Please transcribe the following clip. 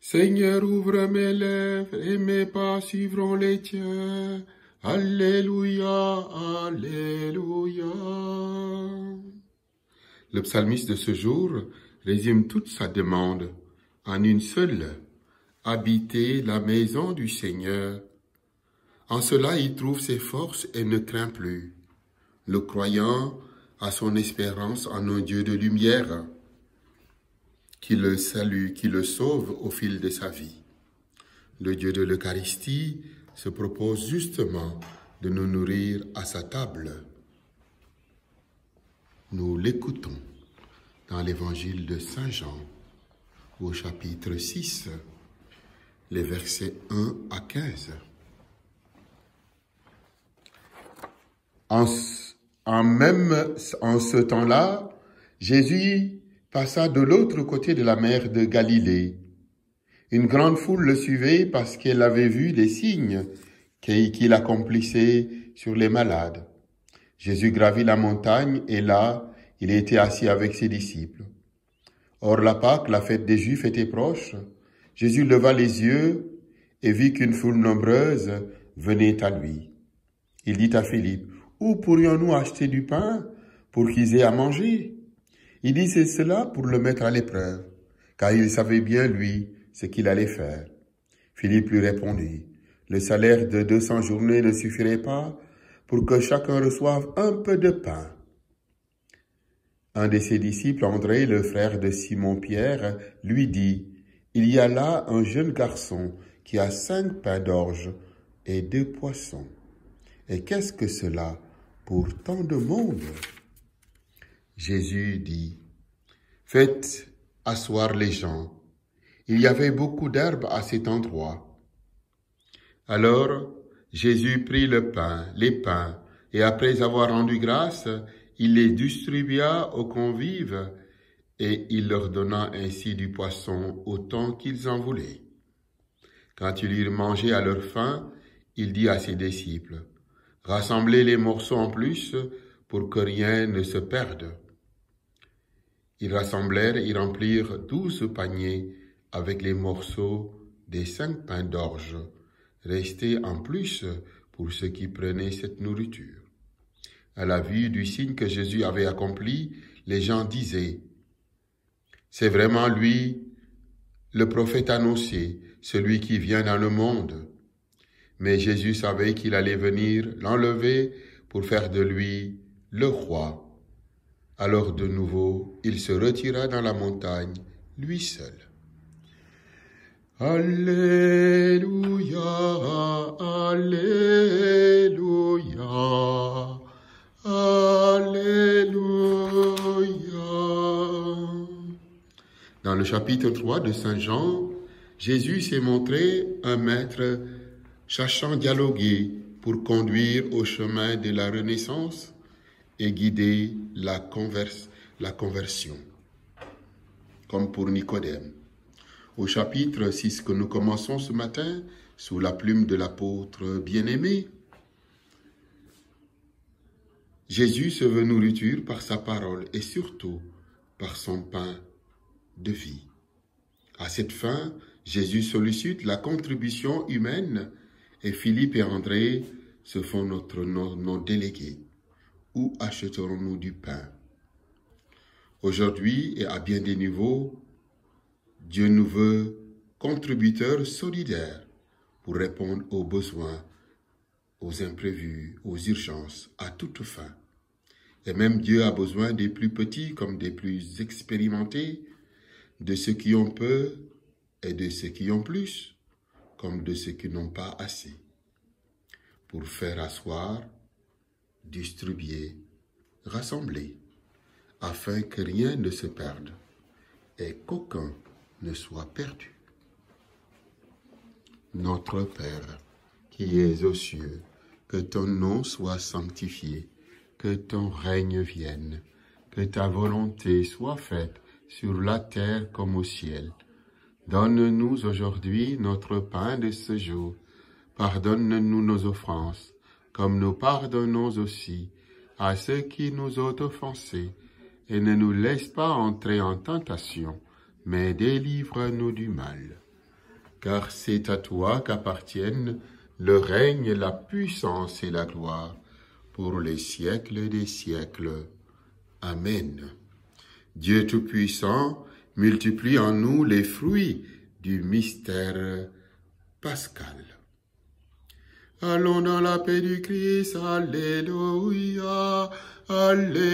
Seigneur, ouvre mes lèvres et mes pas suivront les tiens. Alléluia, Alléluia. Le psalmiste de ce jour résume toute sa demande en une seule: habiter la maison du Seigneur. En cela, il trouve ses forces et ne craint plus. Le croyant a son espérance en un Dieu de lumière, qui le salue, qui le sauve au fil de sa vie. Le Dieu de l'Eucharistie se propose justement de nous nourrir à sa table. Nous l'écoutons dans l'évangile de Saint Jean, au chapitre 6, les versets 1 à 15. En ce temps-là, Jésus passa de l'autre côté de la mer de Galilée. Une grande foule le suivait parce qu'elle avait vu les signes qu'il accomplissait sur les malades. Jésus gravit la montagne et là, il était assis avec ses disciples. Or, la Pâque, la fête des Juifs, était proche. Jésus leva les yeux et vit qu'une foule nombreuse venait à lui. Il dit à Philippe: « Où pourrions-nous acheter du pain pour qu'ils aient à manger ?» Il disait cela pour le mettre à l'épreuve, car il savait bien, lui, ce qu'il allait faire. Philippe lui répondit: « Le salaire de 200 journées ne suffirait pas pour que chacun reçoive un peu de pain. » Un de ses disciples, André, le frère de Simon-Pierre, lui dit: « Il y a là un jeune garçon qui a 5 pains d'orge et 2 poissons. Et qu'est-ce que cela pour tant de monde ?» Jésus dit: « Faites asseoir les gens. » Il y avait beaucoup d'herbes à cet endroit. Alors Jésus prit les pains, et après avoir rendu grâce, il les distribua aux convives, et il leur donna ainsi du poisson autant qu'ils en voulaient. Quand ils eurent mangé à leur faim, il dit à ses disciples: « Rassemblez les morceaux en plus pour que rien ne se perde. » Ils rassemblèrent et remplirent 12 paniers avec les morceaux des 5 pains d'orge, restés en plus pour ceux qui prenaient cette nourriture. À la vue du signe que Jésus avait accompli, les gens disaient: « C'est vraiment lui, le prophète annoncé, celui qui vient dans le monde. » Mais Jésus savait qu'il allait venir l'enlever pour faire de lui le roi. Alors de nouveau, il se retira dans la montagne, lui seul. Alléluia, Alléluia, Alléluia. Dans le chapitre 3 de Saint Jean, Jésus s'est montré un maître cherchant à dialoguer pour conduire au chemin de la renaissance et guider la conversion, comme pour Nicodème. Au chapitre 6 que nous commençons ce matin, sous la plume de l'apôtre bien-aimé, Jésus se veut nourriture par sa parole et surtout par son pain de vie. À cette fin, Jésus sollicite la contribution humaine et Philippe et André se font nos délégués. Où acheterons-nous du pain? Aujourd'hui et à bien des niveaux, Dieu nous veut contributeurs solidaires pour répondre aux besoins, aux imprévus, aux urgences, à toute fin. Et même Dieu a besoin des plus petits comme des plus expérimentés, de ceux qui ont peu et de ceux qui ont plus, comme de ceux qui n'ont pas assez, pour faire asseoir, distribuer, rassembler, afin que rien ne se perde et qu'aucun ne soit perdu. Notre Père, qui es aux cieux, que ton nom soit sanctifié, que ton règne vienne, que ta volonté soit faite sur la terre comme au ciel. Donne-nous aujourd'hui notre pain de ce jour. Pardonne-nous nos offenses, comme nous pardonnons aussi à ceux qui nous ont offensés, et ne nous laisse pas entrer en tentation, mais délivre-nous du mal. car c'est à toi qu'appartiennent le règne, la puissance et la gloire, pour les siècles des siècles. Amen. Dieu Tout-Puissant, multiplie en nous les fruits du mystère pascal. Allons dans la paix du Christ, Alléluia, Alléluia.